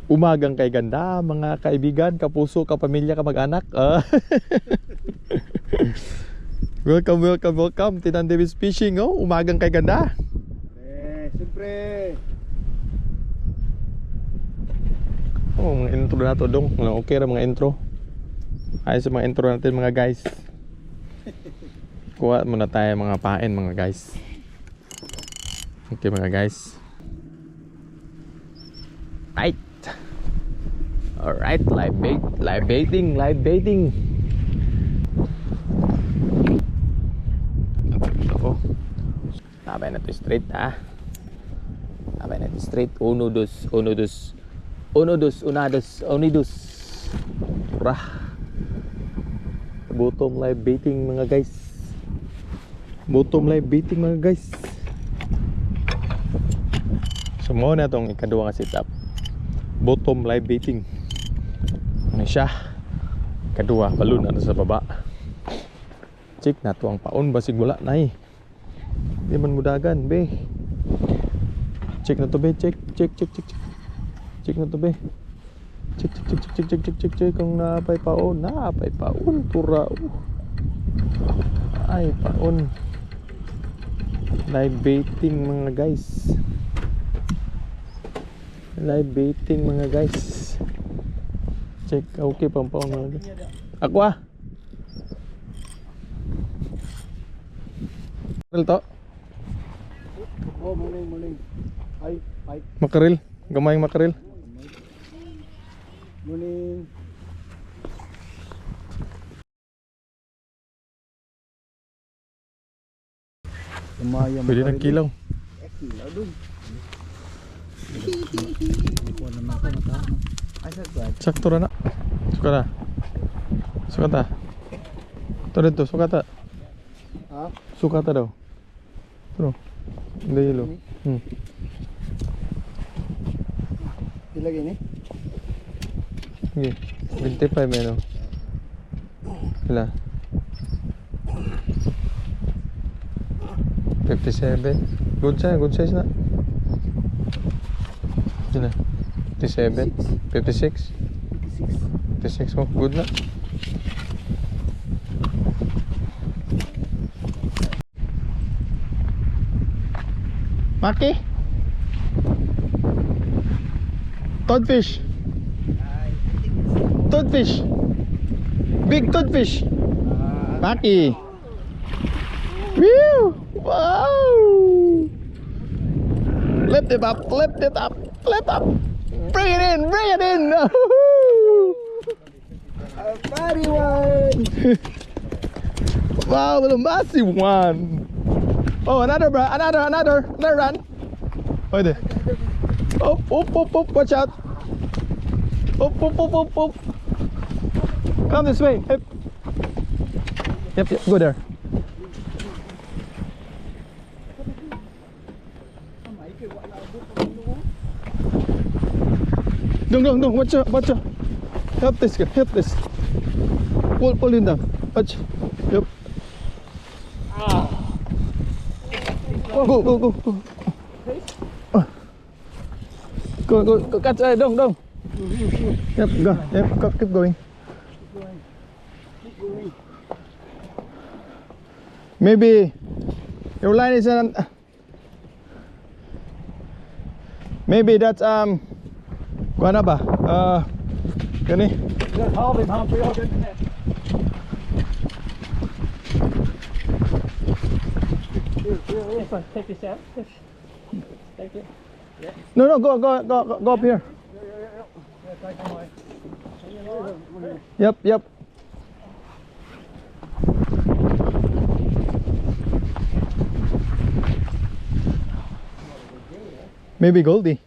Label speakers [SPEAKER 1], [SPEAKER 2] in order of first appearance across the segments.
[SPEAKER 1] Umagang kay ganda, mga kaibigan, kapuso, kapamilya, kamag-anak. Welcome, welcome, welcome. Tinan Davis Fishing, oh. Umagang kay ganda.
[SPEAKER 2] Siyempre.
[SPEAKER 1] Oh, mga intro na to dong. Okay ra mga intro. Ayos sa mga intro natin mga guys. Kuha muna tayo mga pain mga guys. Okay mga guys. Right. Alright, live baiting. Ako. Sabay na to straight ha. Sabay na to straight. Uno, dos. Rah. Bottom live baiting mga guys. So mo na tong ikaduha nga setup. Bottom live baiting. Ano siya? Kadua, balon na sa baba. Check na to ang paon basig wala na eh. Di man mudagan be. Check na to be, check. Check na to be. Check kung napay paon tura. Ay paon. Live baiting mga guys. Check, okay pampaon mga guys. Ako ah. Makaril to?
[SPEAKER 2] Oh, muling. Ay.
[SPEAKER 1] Makaril, gamayang makaril.
[SPEAKER 2] Muling.
[SPEAKER 1] Pwede ng kilaw.
[SPEAKER 2] Kilaw dun.
[SPEAKER 1] Sakto na. Sukata. Ito dito, sukata.
[SPEAKER 2] Ha?
[SPEAKER 1] Sukata daw. Pero, hindi yelo.
[SPEAKER 2] Ilagay ni?
[SPEAKER 1] Sige, 25 may no. Wala. 57. Good size na. Yun na. 57. 56. 56 mo. Good na. Maki? Toadfish. Big toadfish. Maki. Whew! Wow! Lift it up. Bring it in.
[SPEAKER 2] A fatty one.
[SPEAKER 1] Wow, the massive one. Oh, another run. Oh, there. Up. Watch out. Up. Come this way. Yep, go there. Don't, watch out. Help this. Pull him down. Watch. Yep. Go. Go. Catch. Don't. Yep, go. Yep, keep going. Maybe your line is maybe that's kuha ba? Gani?
[SPEAKER 2] Just hold him, Humphrey. Hold him. This one, take this out. Take it. Yeah.
[SPEAKER 1] No, go up here.
[SPEAKER 2] Yeah, take him away.
[SPEAKER 1] Yep. Maybe Goldie.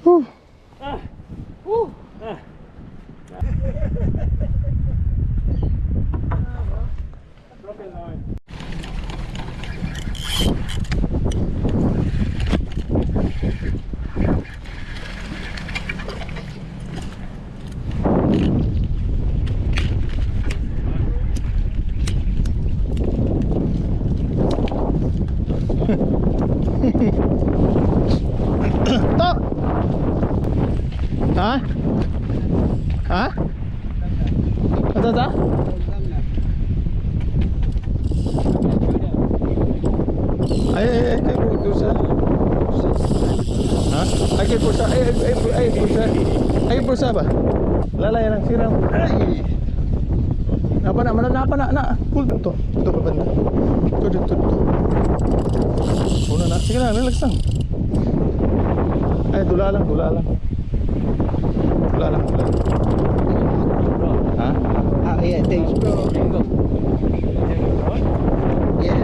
[SPEAKER 1] Whew.
[SPEAKER 2] Broken line.
[SPEAKER 1] Ha? Asa sa? Ay, kay Pursa. Ha? Ay, kay Pursa. Ay, Pursa. Ay, Pursa ba? Lalay lang, siraw. Ay! Napa na. Pull to. Ito ka banda. Ito. Una na. Sige na, relax lang. Ay, dula lang. Ha?
[SPEAKER 3] Yeah, thanks, bro. Yeah.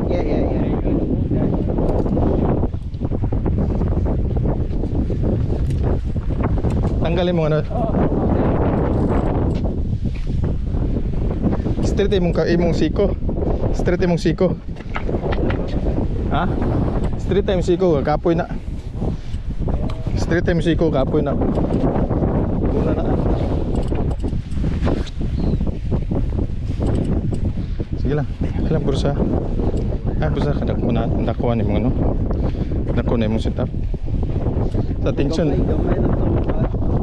[SPEAKER 3] Yeah.
[SPEAKER 1] Tanggalin mo ano. Straight imong siko. Ha? Straight imong siko, kapoy na. Straight imong siko, kapoy na. Una na. Sige lang. Alam Pursa. Pursa kadak mo na nakuha ni mo ano. Nakuha na imong setup. Sa tension.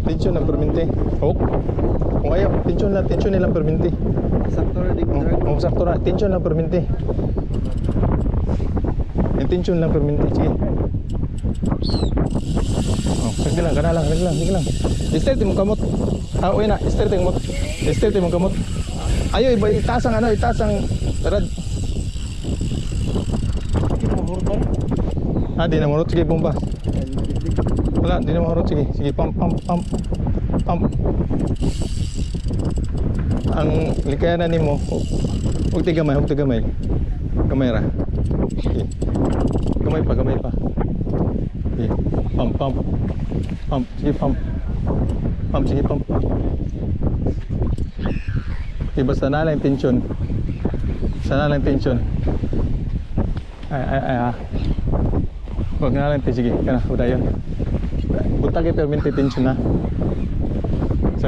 [SPEAKER 1] Tension ng perminti. Oh. Kung ayaw, tension nilang perminti.
[SPEAKER 3] Sakto rin mo.
[SPEAKER 1] Sakto na, tension lang perminti. Yung tension lang perminti, sige. Sige lang, kana lang. Straight mo kamot. Uy na, straight mo kamot. Ayo, itaas ang tarad. Di na marot, sige, bomba. Wala, di na marot, sige, pump. Ang likayanan nimo, huwag tigamay. Gamay ra. Okay. Gamay pa. Okay. Pump. Sige, pump. Okay, basta na lang tension. Ay. Huwag na lang, sige. Kana, udayon. Buta kay permanent tension na. So,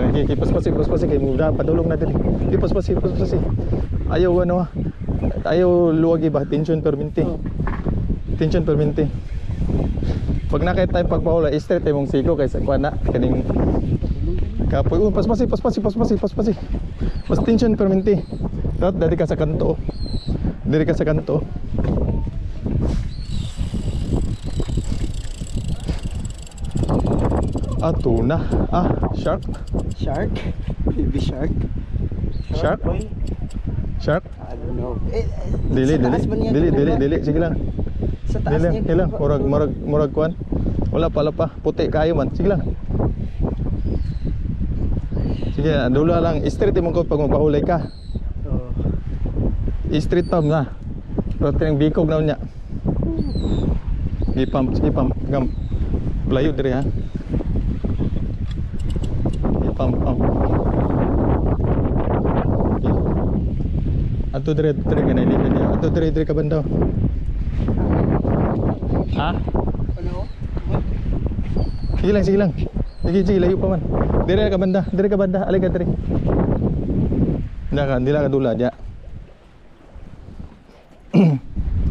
[SPEAKER 1] paspasi kay muda padulong na dili. Paspasi. Ayaw luwag ba tension permanente. Pag nakita tayo pagpaula, straight imong siko kaysa kuan na kaning kapoy. Paspasi. Mas tension permanente. Dapat dali ka sa kanto. Tuna. Shark.
[SPEAKER 3] Baby shark.
[SPEAKER 1] Shark?
[SPEAKER 3] I don't know.
[SPEAKER 1] Dili. Sige lang.
[SPEAKER 3] Sa taas niya.
[SPEAKER 1] Dili lang. Murag kuan. Wala pa. Puti kayo man. Sige lang. Sige, dula lang. Straight mo ko pag magpahulay ka. Straight pump na. Pero tinang bikog na niya. Sige pump. Gam. Layo diri ha. Pump. Ato dire kanay niya. Ato dire ka banda. Ha?
[SPEAKER 3] Ano?
[SPEAKER 1] Sige lang. Sige, layo pa man. Dire ka banda. Alay ka dire. Dila ka dula dia.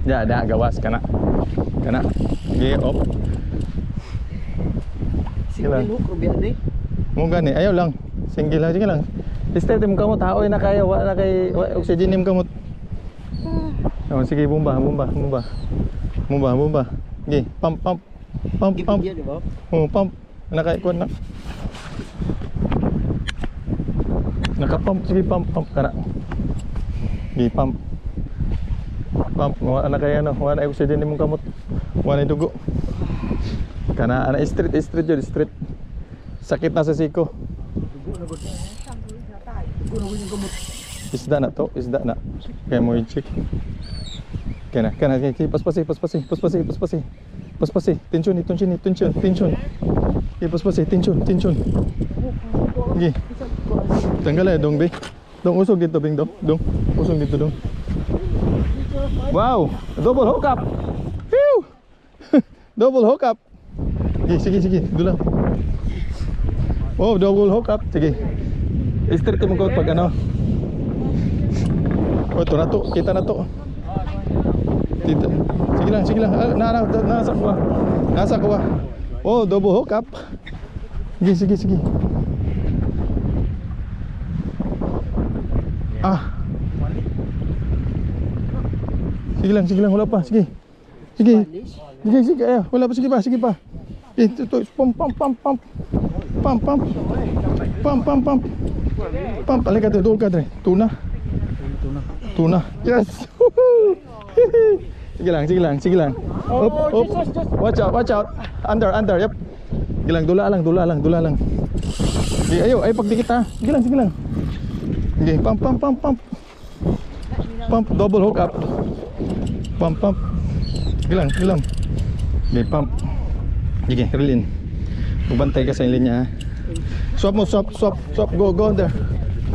[SPEAKER 1] Dah gawas kana. Sige, op.
[SPEAKER 3] Sige lang.
[SPEAKER 1] Mo gani, ayaw lang. Sige lang. Straight mo kamot, haoy na kaya, wala na kay oxygen mo kamot. Sige, bomba. Sige, pump. Pump. Nakaikuan na. Nakapump, sige, pump kana. Sige, pump. Wala na kay wala na oxygen mo kamot. Wala na dugo. Kana straight. Sakit na sa siko. Isda na. Kaya mo i-check. Kana. Paspasi. Tension. Paspasi, tension. Gi. Tanggal dong, be. Dong usog dito, bing dong. Usog dito dong. Wow, double hookup. Phew. Double hookup. Sige, dula. Wow, double hookup. Sige. Straight mo ko pag ano. Ito na to, kita na to. Dito. Sige lang. Nasa kuha. Oh, double hookup. Sige, sige, sige. Ah. Sige lang, wala pa. Sige. Sige. Sige, sige. Ayo, wala pa, sige pa, sige pa. Ito, pump. Pump, alika to, doon ka, Dre. Tuna. Yes. Sige lang. Up. Watch out. Under, yep. Sige lang, dula lang. Sige, ayo, pagdikit ha. Sige lang. Sige, pump. Pump, double hook up. Pump. Sige lang. Sige, pump. Sige, reel in. Magbantay ka sa linya ha. Swap mo, swap. Go under.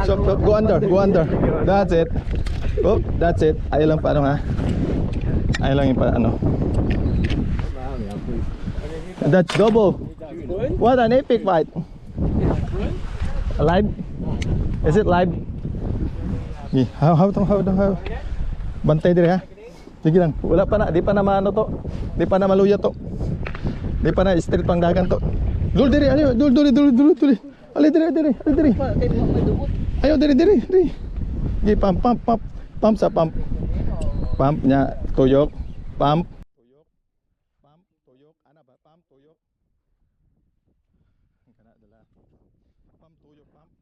[SPEAKER 1] Swap, go under. That's it. Oh, that's it. Ayaw lang paano ha. Ayaw lang yung paano. That's double. What an epic fight. Live? Is it live? How? Bantay dire ha. Sige lang. Wala pa na, di pa na maano to. Di pa na maluya to. Di pa na street pang dagan to. Dul dire, ali, dul. Ali dire. Ayo dire. Sige, pump. Pump sa pump. Pump nya tuyok. Pump. Tuyok. Ana ba? Pump tuyok. Kana dala. Pump tuyok, pump.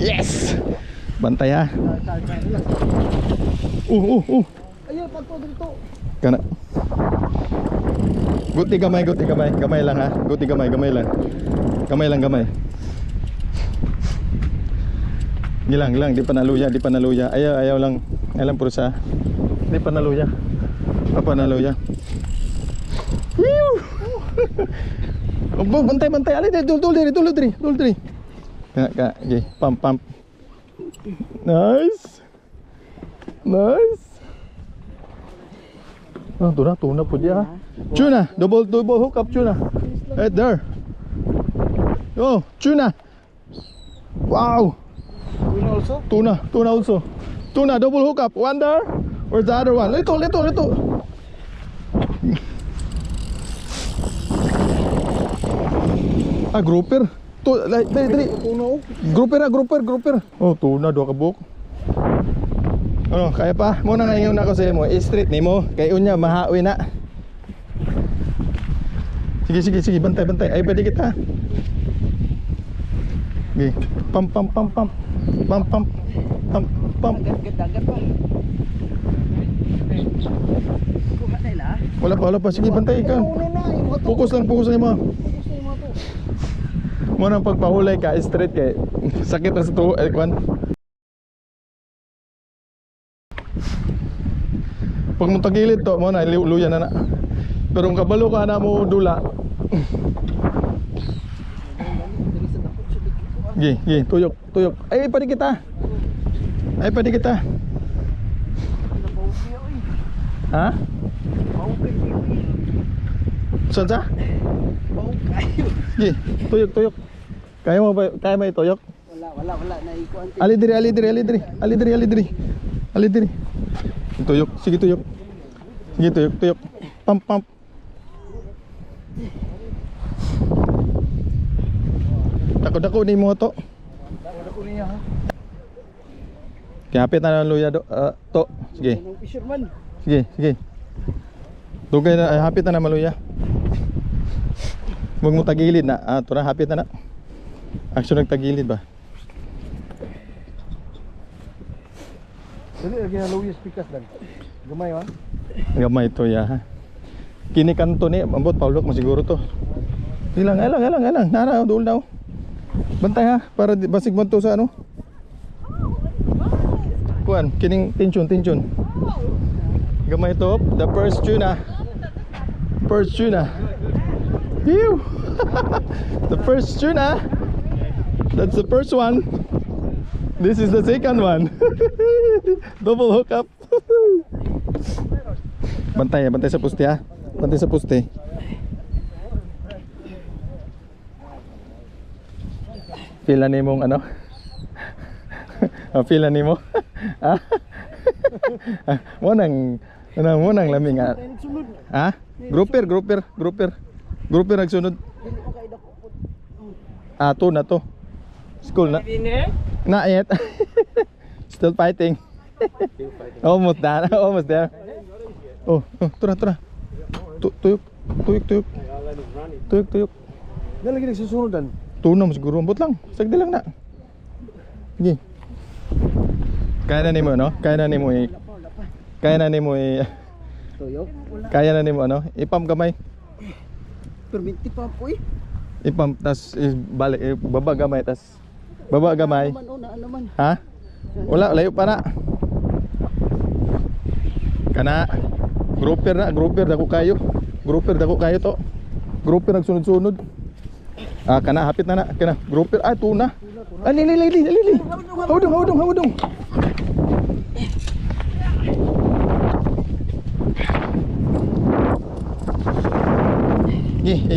[SPEAKER 1] Yes! Bantay ha.
[SPEAKER 3] Ayo, pagto dito.
[SPEAKER 1] Kana. Guti gamay. Gamay lang ha. Guti gamay lang. Gamay. Gilang, di pa naluya. Ayaw lang puro sa. Di pa naluya. Bantay. Ali, dul diri. Ka, okay. Pump. Nice. Ah, tuna po dia. Tuna, double hook up tuna. Right there. Oh, tuna. Wow. Tuna also. Tuna double hook up. One there. Where's the other one? Little. Ah, grouper. Dali. Grouper. Oh, tuna dua ka buok. Ano, kaya pa? Muna nga ingon ako sa imo, street nimo kay unya mahawi na. Sige, bantay. Ay pwede kita. Okay. Pump.
[SPEAKER 3] Dagat pa.
[SPEAKER 1] Wala pa. Sige, bantay ka. Fokus lang mo. Mo nang pagpahulay ka straight kay sakit na sa tuwa kwan. Pag mo tagilid to mo na luya na. Pero kung kabalo ka na mo dula. Gi, tuyok. Ay pwede kita. Ha? Saan sa? Gi, tuyok. Kaya mo ituyok?
[SPEAKER 3] Wala naikuan.
[SPEAKER 1] Ali diri. Tuyok. Sige, tuyok. Pump. Dako ni mo to.
[SPEAKER 3] Dako niya ha.
[SPEAKER 1] Kapit na ng luya to. Sige.
[SPEAKER 3] Fisherman.
[SPEAKER 1] Sige. Dugay na hapit na maluya. Huwag mo tagilid na. Tura hapit na. Action nagtagilid ba?
[SPEAKER 3] Dili lagi na Louis pikas lang. Gamay ha.
[SPEAKER 1] Gamay to ya ha. Kini kanto ni ambot paulok mo siguro to. Ilang. Nara dul daw. Bantay ha para basig mo to sa ano. Kuan, kining tension. Gamay to, the first tuna. Phew. The first tuna. That's the first one. This is the second one. Double hook up. Bantay sa poste ha. Bantay sa poste. Pila ni mong ano? Pila ni mo? Mo nang laming ha. Ha? Grouper nagsunod. Ato na to. School na.
[SPEAKER 2] In there?
[SPEAKER 1] Not yet. Still fighting. Almost done. Almost there. Oh, tura. Tuyok. Tuyok.
[SPEAKER 3] Dahil lagi nagsusunod dan.
[SPEAKER 1] Tunom siguro. Ambot lang. Sagdi lang na. Sige. Kaya na nimo no? Kaya na nimo
[SPEAKER 3] Tuyok.
[SPEAKER 1] kaya na nimo ano? Ipam gamay.
[SPEAKER 3] Perminti pa po eh.
[SPEAKER 1] Ipam tas balik baba gamay tas baba gamay.
[SPEAKER 3] Ano man.
[SPEAKER 1] Ha? Wala layo pa na. Kana grouper dako kayo. Grouper dako kayo to. Grouper nagsunod-sunod. Kana hapit na kana grouper tuna. Ali. Hawdong.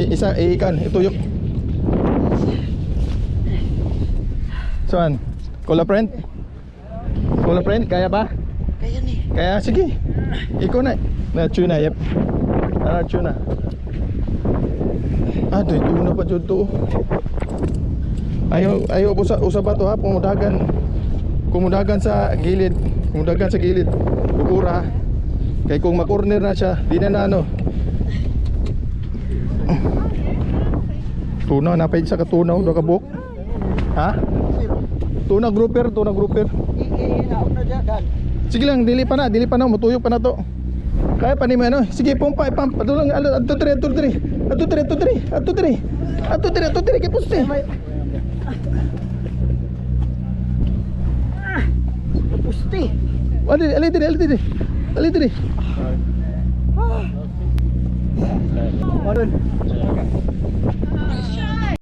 [SPEAKER 1] Isa ikan ituyok. Saan? Cola friend, kaya ba?
[SPEAKER 3] Kaya ni.
[SPEAKER 1] Kaya sige. Ikaw na. Na tuna yep. Tuna. Doy tuna pa jud to. Ayaw usa ba to ha kumudagan sa gilid. Bukura. Kay kung ma-corner na siya, di na ano. Tuna napay sa katunaw do ka buok. Ha? Tuna grouper.
[SPEAKER 3] Naon na dyan.
[SPEAKER 1] Sige lang, dili pa na, matuyok pa na to. Kaya pa ni mo ano? Sige, pumpa, patulang, ato tiri, kay puste.
[SPEAKER 3] Pusti.
[SPEAKER 1] Ali tiri.
[SPEAKER 3] Madun.